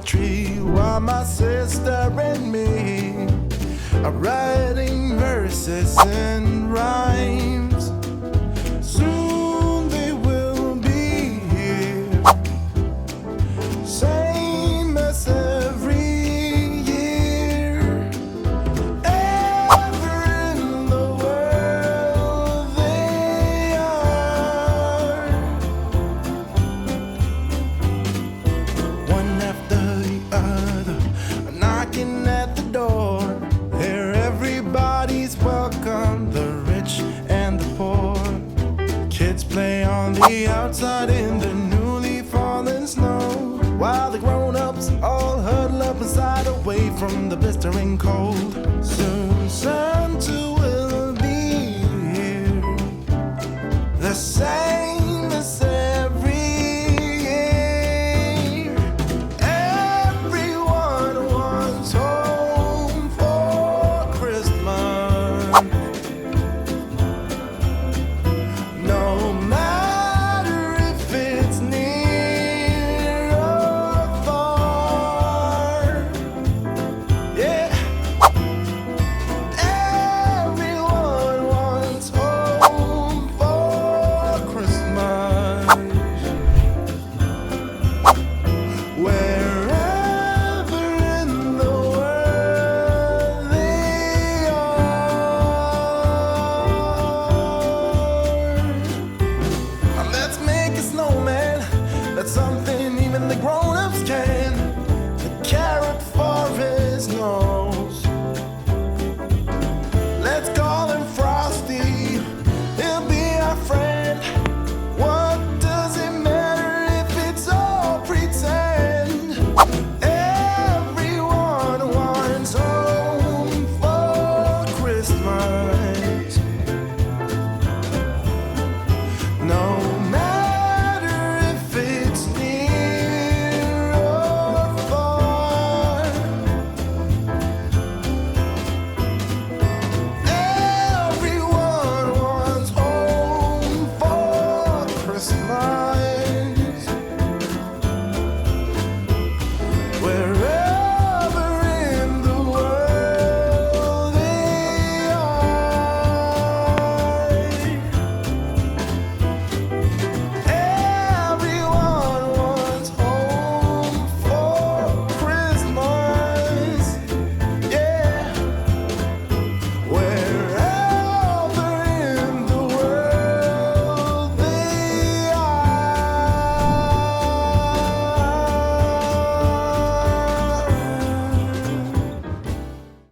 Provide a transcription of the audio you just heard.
tree while my sister and me are writing verses and rhymes. Soon they will be here, same as every year. Ever in the world they are, one after the other, knocking at the door. Here everybody's welcome, the rich and the poor. Kids play on the outside in the newly fallen snow, while the grown-ups all huddle up inside away from the blistering cold. Soon